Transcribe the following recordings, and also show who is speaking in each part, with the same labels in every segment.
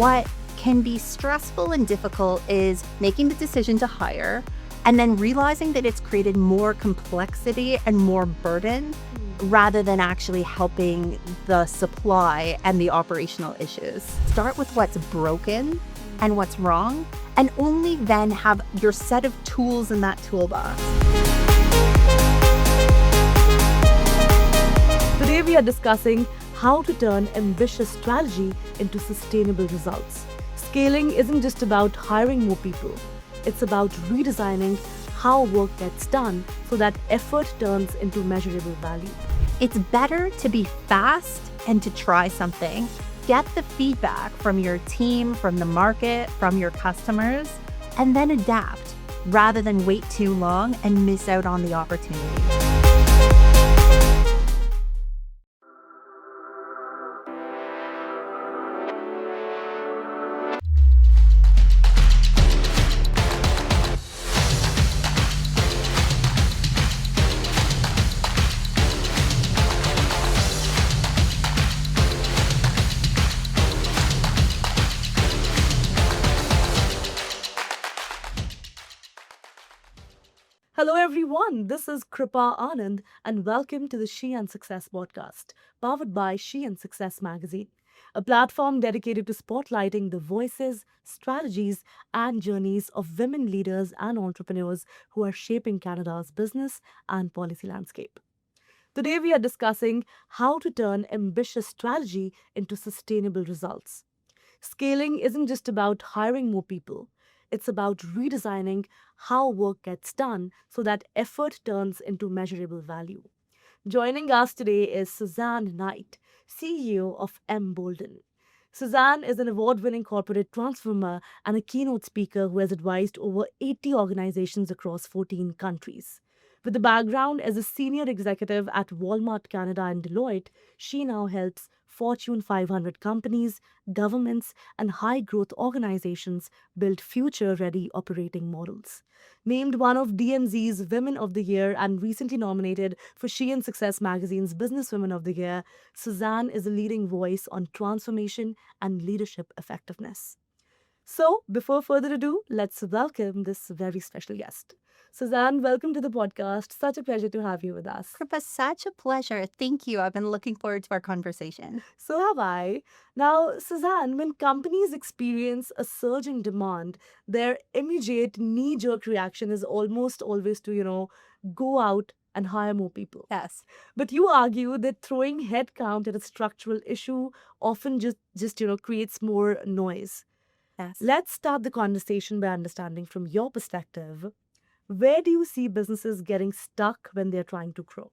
Speaker 1: What can be stressful and difficult is making the decision to hire and then realizing that it's created more complexity and more burden rather than actually helping the supply and the operational issues. Start with what's broken and what's wrong, and only then have your set of tools in that toolbox.
Speaker 2: Today we are discussing how to turn ambitious strategy into sustainable results. Scaling isn't just about hiring more people. It's about redesigning how work gets done so that effort turns into measurable value.
Speaker 1: It's better to be fast and to try something. Get the feedback from your team, from the market, from your customers, and then adapt rather than wait too long and miss out on the opportunity.
Speaker 2: Hello everyone, this is Kripa Anand and welcome to the She and Success podcast, powered by She and Success magazine, a platform dedicated to spotlighting the voices, strategies, and journeys of women leaders and entrepreneurs who are shaping Canada's business and policy landscape. Today we are discussing how to turn ambitious strategy into sustainable results. Scaling isn't just about hiring more people. It's about redesigning how work gets done so that effort turns into measurable value. Joining us today is Suzanne Knight, CEO of mBolden. Suzanne is an award-winning corporate transformer and a keynote speaker who has advised over 80 organizations across 14 countries. With a background as a senior executive at Walmart Canada and Deloitte, she now helps Fortune 500 companies, governments, and high-growth organizations build future-ready operating models. Named one of DMZ's Women of the Year and recently nominated for She and Success magazine's Business Women of the Year, Suzanne is a leading voice on transformation and leadership effectiveness. So, before further ado, let's welcome this very special guest. Suzanne, welcome to the podcast. Such a pleasure to have you with us.
Speaker 1: Kripa, such a pleasure. Thank you. I've been looking forward to our conversation.
Speaker 2: So have I. Now, Suzanne, when companies experience a surge in demand, their immediate knee-jerk reaction is almost always to, go out and hire more people.
Speaker 1: Yes.
Speaker 2: But you argue that throwing headcount at a structural issue often just creates more noise.
Speaker 1: Yes.
Speaker 2: Let's start the conversation by understanding from your perspective, where do you see businesses getting stuck when they're trying to grow?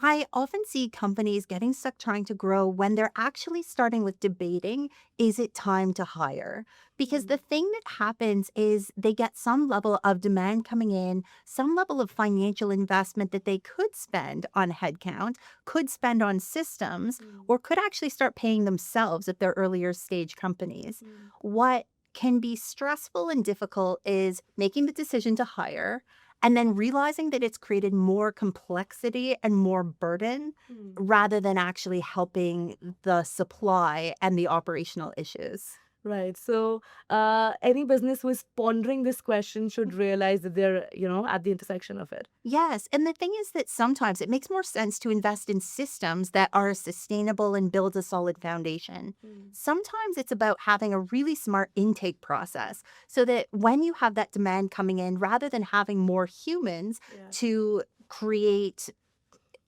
Speaker 1: I often see companies getting stuck trying to grow when they're actually starting with debating, is it time to hire? Because the thing that happens is they get some level of demand coming in, some level of financial investment that they could spend on headcount, could spend on systems, or could actually start paying themselves if they're earlier stage companies. What can be stressful and difficult is making the decision to hire and then realizing that it's created more complexity and more burden rather than actually helping the supply and the operational issues.
Speaker 2: Right. So any business who is pondering this question should realize that they're, at the intersection of it.
Speaker 1: Yes. And the thing is that sometimes it makes more sense to invest in systems that are sustainable and build a solid foundation. Sometimes it's about having a really smart intake process so that when you have that demand coming in, rather than having more humans to create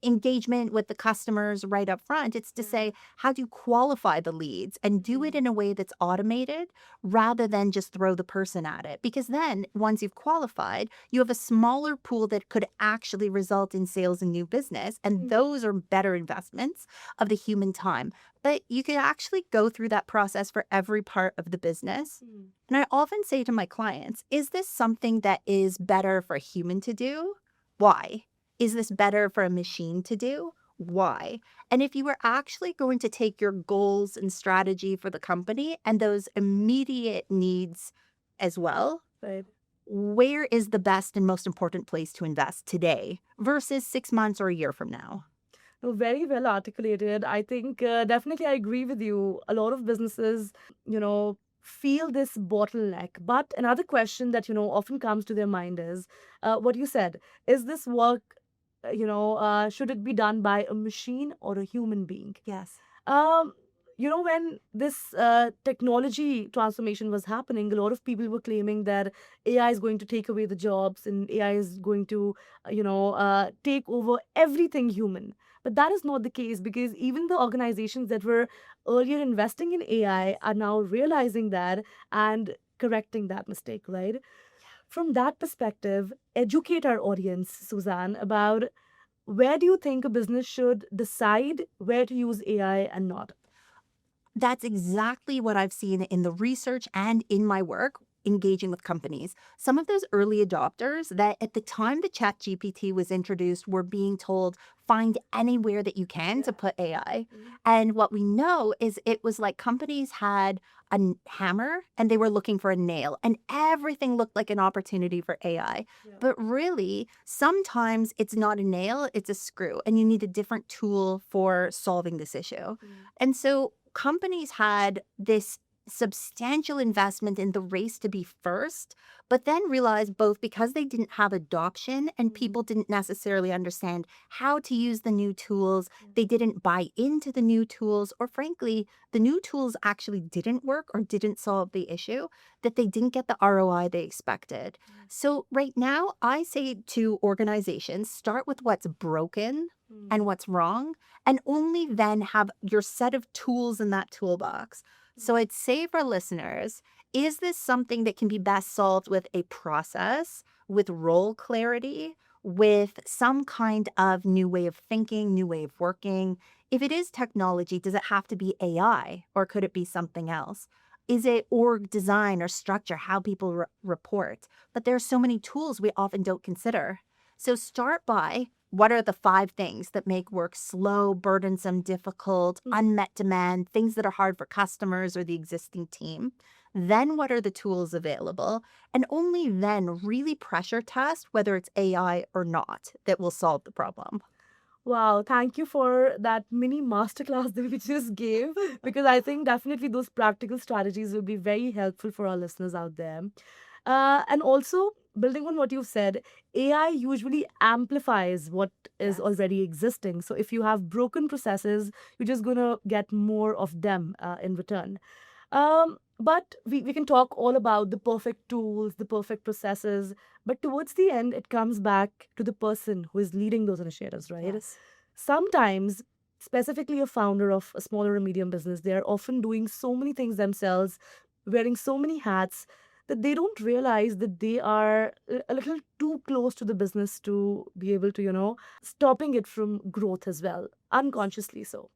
Speaker 1: engagement with the customers right up front, it's to say, how do you qualify the leads and do it in a way that's automated rather than just throw the person at it? Because then once you've qualified, you have a smaller pool that could actually result in sales and new business. And those are better investments of the human time. But you can actually go through that process for every part of the business. And I often say to my clients, is this something that is better for a human to do? Why? Is this better for a machine to do? Why? And if you were actually going to take your goals and strategy for the company and those immediate needs as well,
Speaker 2: Right.
Speaker 1: where is the best and most important place to invest today versus 6 months or a year from now?
Speaker 2: No, very well articulated. I think definitely I agree with you. A lot of businesses, feel this bottleneck. But another question that, often comes to their mind is what you said. Is this work, should it be done by a machine or a human being?
Speaker 1: Yes.
Speaker 2: Um, when this technology transformation was happening, a lot of people were claiming that AI is going to take away the jobs and AI is going to, take over everything human. But that is not the case because even the organizations that were earlier investing in AI are now realizing that and correcting that mistake, right? From that perspective, educate our audience, Suzanne, about where do you think a business should decide where to use AI and not?
Speaker 1: That's exactly what I've seen in the research and in my work engaging with companies. Some of those early adopters that at the time the chat GPT was introduced were being told, find anywhere that you can to put AI. And what we know is it was like companies had hammer and they were looking for a nail, and everything looked like an opportunity for AI. But really, sometimes it's not a nail, it's a screw, and you need a different tool for solving this issue. And so companies had this substantial investment in the race to be first, but then realized both because they didn't have adoption and people didn't necessarily understand how to use the new tools, they didn't buy into the new tools, or frankly, the new tools actually didn't work or didn't solve the issue, that they didn't get the ROI they expected. So, right now, I say to organizations start with what's broken and what's wrong, and only then have your set of tools in that toolbox. So I'd say for listeners, is this something that can be best solved with a process, with role clarity, with some kind of new way of thinking, new way of working? If it is technology, does it have to be AI or could it be something else? Is it org design or structure, how people report? But there are so many tools we often don't consider. So start by what are the 5 things that make work slow, burdensome, difficult, unmet demand, things that are hard for customers or the existing team? Then what are the tools available? And only then really pressure test whether it's AI or not that will solve the problem.
Speaker 2: Wow, thank you for that mini masterclass that we just gave, because I think definitely those practical strategies will be very helpful for our listeners out there. And also, building on what you've said, AI usually amplifies what is already existing. So if you have broken processes, you're just going to get more of them in return. But we can talk all about the perfect tools, the perfect processes, but towards the end, it comes back to the person who is leading those initiatives, right?
Speaker 1: Yes.
Speaker 2: Sometimes, specifically a founder of a small or a medium business, they are often doing so many things themselves, wearing so many hats, that they don't realize that they are a little too close to the business to be able to, stopping it from growth as well, unconsciously so.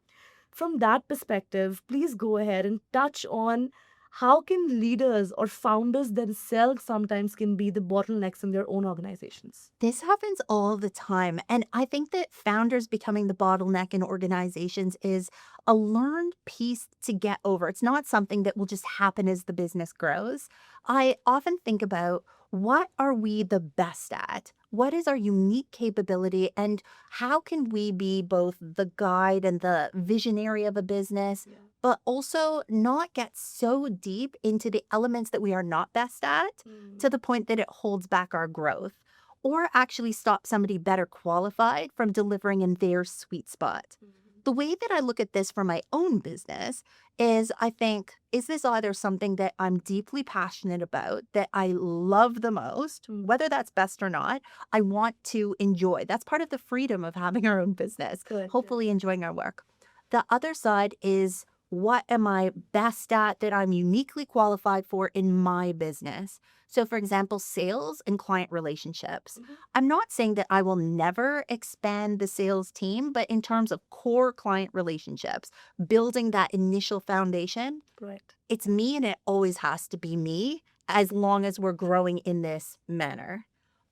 Speaker 2: From that perspective, please go ahead and touch on how can leaders or founders themselves sometimes can be the bottlenecks in their own organizations.
Speaker 1: This happens all the time. And I think that founders becoming the bottleneck in organizations is a learned piece to get over. It's not something that will just happen as the business grows. I often think about what are we the best at? What is our unique capability? And how can we be both the guide and the visionary of a business, but also not get so deep into the elements that we are not best at to the point that it holds back our growth? Or actually stop somebody better qualified from delivering in their sweet spot. The way that I look at this for my own business is I think, is this either something that I'm deeply passionate about, that I love the most, whether that's best or not, I want to enjoy? That's part of the freedom of having our own business,
Speaker 2: Good.
Speaker 1: hopefully enjoying our work. The other side is, what am I best at that I'm uniquely qualified for in my business? So, for example, sales and client relationships. I'm not saying that I will never expand the sales team, but in terms of core client relationships, building that initial foundation,
Speaker 2: Right.
Speaker 1: it's me and it always has to be me as long as we're growing in this manner.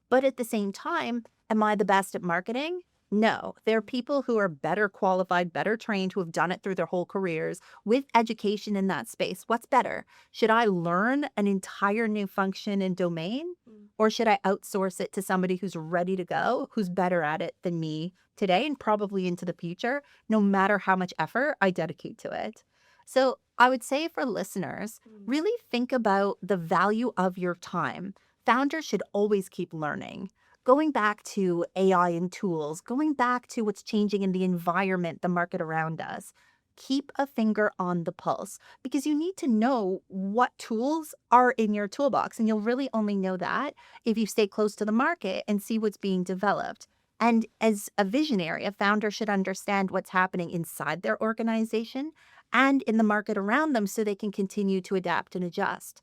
Speaker 1: But at the same time, am I the best at marketing? No, they're people who are better qualified, better trained, who have done it through their whole careers with education in that space. What's better? Should I learn an entire new function and domain? Or should I outsource it to somebody who's ready to go, who's better at it than me today and probably into the future, no matter how much effort I dedicate to it? So I would say for listeners, really think about the value of your time. Founders should always keep learning. Going back to AI and tools, going back to what's changing in the environment, the market around us, keep a finger on the pulse because you need to know what tools are in your toolbox. And you'll really only know that if you stay close to the market and see what's being developed. And as a visionary, a founder should understand what's happening inside their organization and in the market around them so they can continue to adapt and adjust.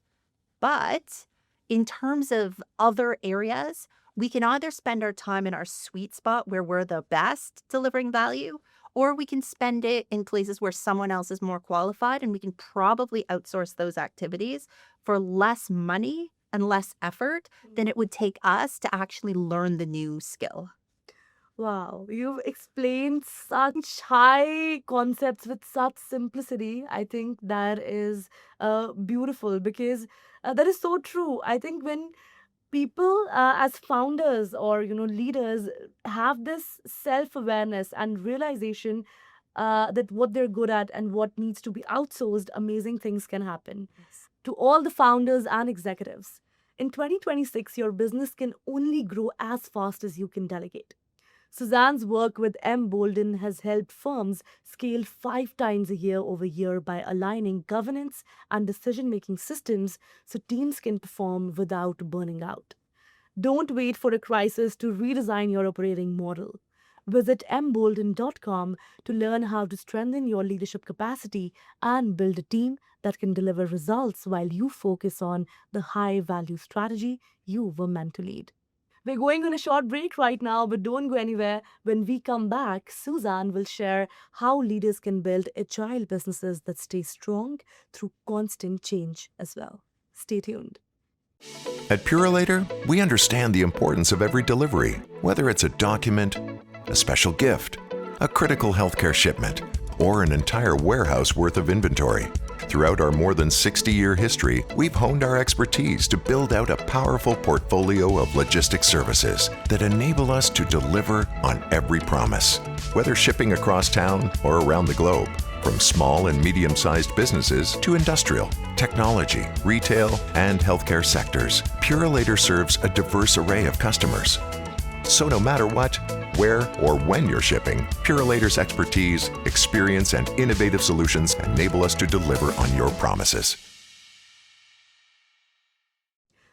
Speaker 1: But in terms of other areas, we can either spend our time in our sweet spot where we're the best delivering value, or we can spend it in places where someone else is more qualified and we can probably outsource those activities for less money and less effort than it would take us to actually learn the new skill.
Speaker 2: Wow, you've explained such high concepts with such simplicity. I think that is beautiful because that is so true. I think when people as founders or leaders have this self-awareness and realization that what they're good at and what needs to be outsourced, amazing things can happen.
Speaker 1: Yes.
Speaker 2: To all the founders and executives, in 2026 your business can only grow as fast as you can delegate. Suzanne's work with mBolden has helped firms scale 5 times a year over year by aligning governance and decision making systems so teams can perform without burning out. Don't wait for a crisis to redesign your operating model. Visit mbolden.com to learn how to strengthen your leadership capacity and build a team that can deliver results while you focus on the high value strategy you were meant to lead. We're going on a short break right now, but don't go anywhere. When we come back, Suzanne will share how leaders can build agile businesses that stay strong through constant change as well. Stay tuned.
Speaker 3: At Purolator, we understand the importance of every delivery, whether it's a document, a special gift, a critical healthcare shipment, or an entire warehouse worth of inventory. Throughout our more than 60-year history, we've honed our expertise to build out a powerful portfolio of logistics services that enable us to deliver on every promise. Whether shipping across town or around the globe, from small and medium-sized businesses to industrial, technology, retail, and healthcare sectors, Purolator serves a diverse array of customers. So no matter what, where, or when you're shipping, Purolator's expertise, experience, and innovative solutions enable us to deliver on your promises.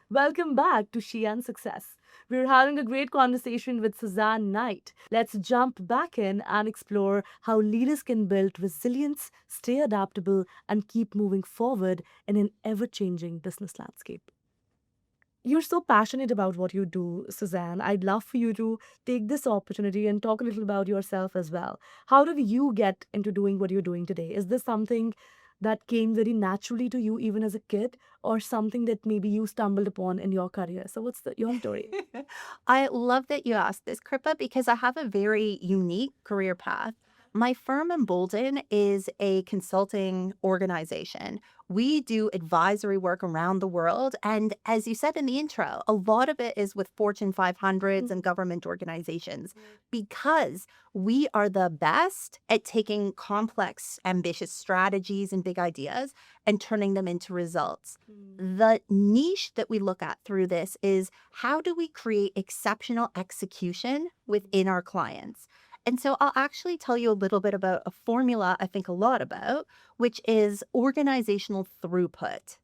Speaker 2: Welcome back to She and Success. We're having a great conversation with Suzanne Knight. Let's jump back in and explore how leaders can build resilience, stay adaptable, and keep moving forward in an ever-changing business landscape. You're so passionate about what you do, Suzanne. I'd love for you to take this opportunity and talk a little about yourself as well. How did you get into doing what you're doing today? Is this something that came very naturally to you even as a kid, or something that maybe you stumbled upon in your career? So, what's your story?
Speaker 1: I love that you asked this, Kripa, because I have a very unique career path. My firm mBolden is a consulting organization. We do advisory work around the world. And as you said in the intro, a lot of it is with Fortune 500s and government organizations because we are the best at taking complex, ambitious strategies and big ideas and turning them into results. The niche that we look at through this is how do we create exceptional execution within our clients? And so I'll actually tell you a little bit about a formula I think a lot about, which is organizational throughput.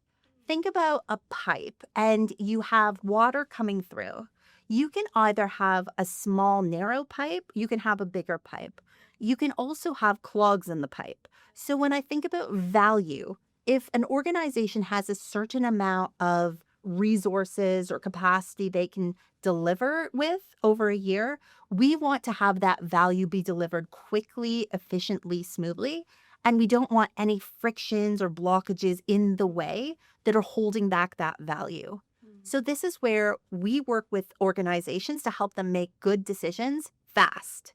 Speaker 1: Think about a pipe and you have water coming through. You can either have a small, narrow pipe, you can have a bigger pipe. You can also have clogs in the pipe. So when I think about value, if an organization has a certain amount of resources or capacity they can deliver with over a year, we want to have that value be delivered quickly, efficiently, smoothly. And we don't want any frictions or blockages in the way that are holding back that value. So this is where we work with organizations to help them make good decisions fast.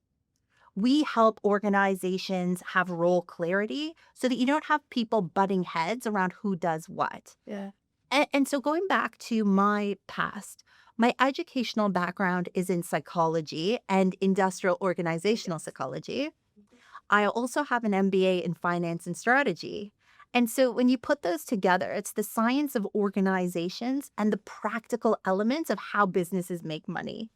Speaker 1: we help organizations have role clarity so that you don't have people butting heads around who does what.
Speaker 2: Yeah.
Speaker 1: And so going back to my past, my educational background is in psychology and industrial organizational psychology. I also have an MBA in finance and strategy. And so when you put those together, it's the science of organizations and the practical elements of how businesses make money.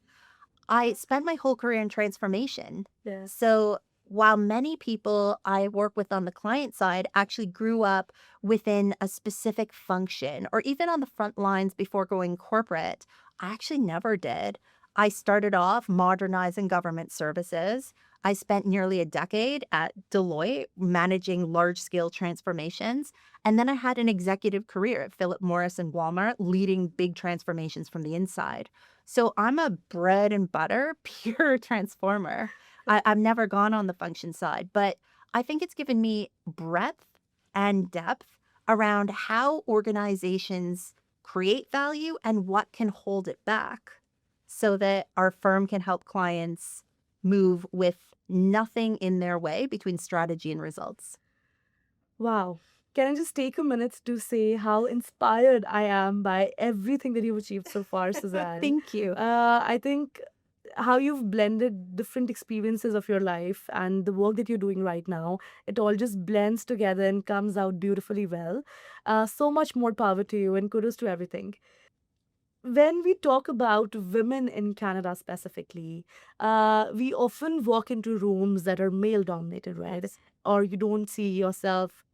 Speaker 1: I spent my whole career in transformation.
Speaker 2: Yeah.
Speaker 1: So while many people I work with on the client side actually grew up within a specific function or even on the front lines before going corporate, I actually never did. I started off modernizing government services. I spent nearly a decade at Deloitte managing large scale transformations. And then I had an executive career at Philip Morris and Walmart leading big transformations from the inside. So I'm a bread and butter, pure transformer. I've never gone on the function side, but I think it's given me breadth and depth around how organizations create value and what can hold it back so that our firm can help clients move with nothing in their way between strategy and results.
Speaker 2: Wow. Can I just take a minute to say how inspired I am by everything that you've achieved so far, Suzanne?
Speaker 1: Thank you.
Speaker 2: I think how you've blended different experiences of your life and the work that you're doing right now, it all just blends together and comes out beautifully well. So much more power to you and kudos to everything. When we talk about women in Canada specifically, we often walk into rooms that are male dominated, right?
Speaker 1: Yes.
Speaker 2: Or you don't see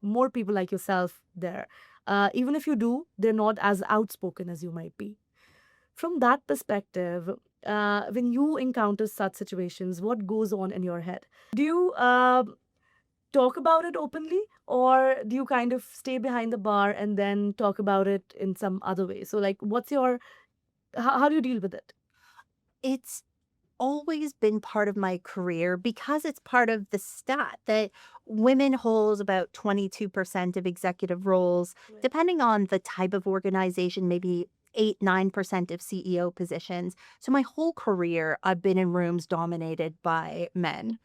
Speaker 2: more people like yourself there. Even if you do, they're not as outspoken as you might be. From that perspective, when you encounter such situations, what goes on in your head? Do you talk about it openly, or do you kind of stay behind the bar and then talk about it in some other way? So, like, how do you deal with it?
Speaker 1: It's always been part of my career because it's part of the stat that women hold about 22% of executive roles,
Speaker 2: Right.
Speaker 1: depending on the type of organization, maybe 8-9% of CEO positions. So my whole career, I've been in rooms dominated by men.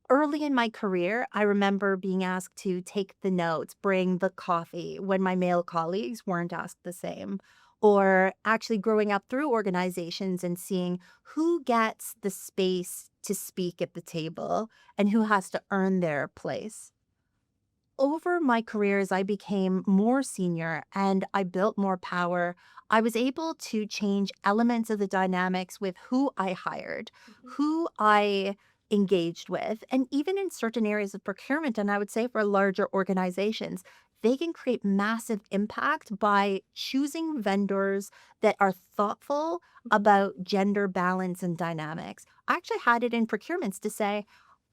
Speaker 1: Early in my career, I remember being asked to take the notes, bring the coffee when my male colleagues weren't asked the same. Or actually growing up through organizations and seeing who gets the space to speak at the table and who has to earn their place. Over my career, as I became more senior and I built more power, I was able to change elements of the dynamics with who I hired, who I engaged with, and even in certain areas of procurement. And I would say for larger organizations, they can create massive impact by choosing vendors that are thoughtful about gender balance and dynamics. I actually had it in procurements to say,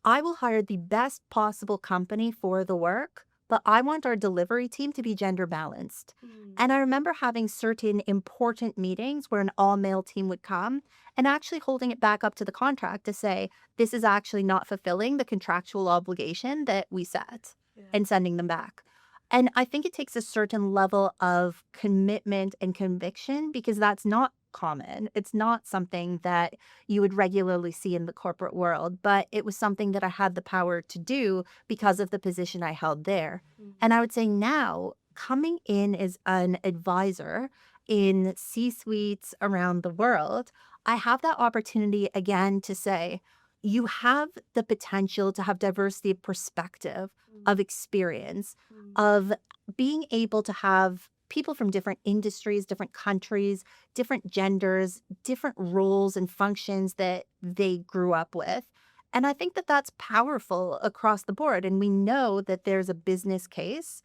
Speaker 1: I will hire the best possible company for the work, but I want our delivery team to be gender balanced. And I remember having certain important meetings where an all male team would come and actually holding it back up to the contract to say, this is actually not fulfilling the contractual obligation that we set
Speaker 2: Yeah.
Speaker 1: and sending them back. And I think it takes a certain level of commitment and conviction because that's not common. It's not something that you would regularly see in the corporate world, but it was something that I had the power to do because of the position I held there. And I would say now, coming in as an advisor in C suites around the world, I have that opportunity again to say, you have the potential to have diversity of perspective, of experience, of being able to have people from different industries, different countries, different genders, different roles and functions that they grew up with. And I think that that's powerful across the board. And we know that there's a business case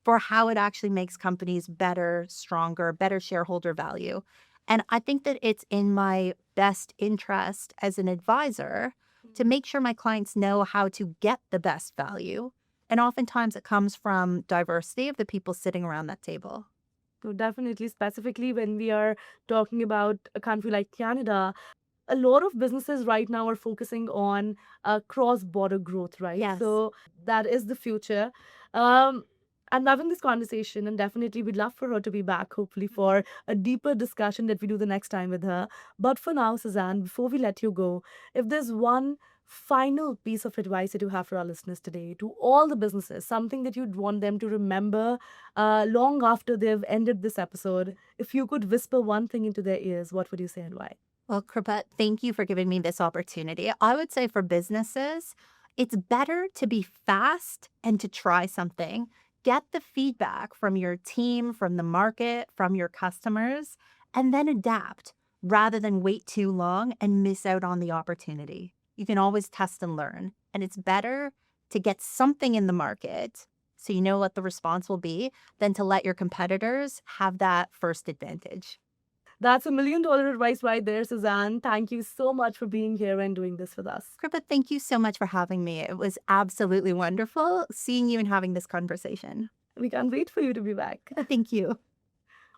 Speaker 1: for how it actually makes companies better, stronger, better shareholder value. And I think that it's in my best interest as an advisor to make sure my clients know how to get the best value. And oftentimes it comes from diversity of the people sitting around that table.
Speaker 2: So definitely, specifically when we are talking about a country like Canada, a lot of businesses right now are focusing on cross-border growth, right?
Speaker 1: Yes.
Speaker 2: So that is the future. Um, I'm loving this conversation, and definitely we'd love for her to be back, hopefully, for a deeper discussion that we do the next time with her. But for now, Suzanne, before we let you go, if there's one final piece of advice that you have for our listeners today, to all the businesses, something that you'd want them to remember long after they've ended this episode, if you could whisper one thing into their ears, what would you say and why?
Speaker 1: Well, Kripa, thank you for giving me this opportunity. I would say for businesses, it's better to be fast and to try something. Get the feedback from your team, from the market, from your customers, and then adapt rather than wait too long and miss out on the opportunity. You can always test and learn. And it's better to get something in the market so you know what the response will be than to let your competitors have that first advantage.
Speaker 2: That's $1 million advice right there, Suzanne. Thank you so much for being here and doing this with us.
Speaker 1: Kripa, thank you so much for having me. It was absolutely wonderful seeing you and having this conversation.
Speaker 2: We can't wait for you to be back.
Speaker 1: Thank you.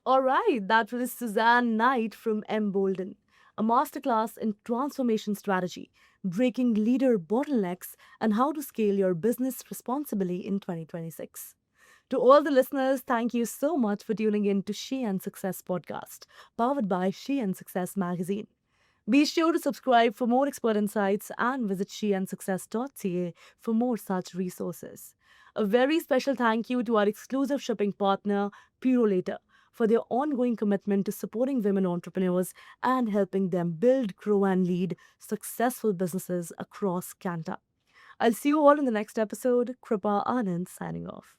Speaker 2: All right, that was Suzanne Knight from mBolden, a masterclass in transformation strategy, breaking leader bottlenecks, and how to scale your business responsibly in 2026. To all the listeners, thank you so much for tuning in to She and Success podcast, powered by She and Success magazine. Be sure to subscribe for more expert insights and visit sheandsuccess.ca for more such resources. A very special thank you to our exclusive shipping partner, Purolator, for their ongoing commitment to supporting women entrepreneurs and helping them build, grow, and lead successful businesses across Canada. I'll see you all in the next episode. Kripa Anand signing off.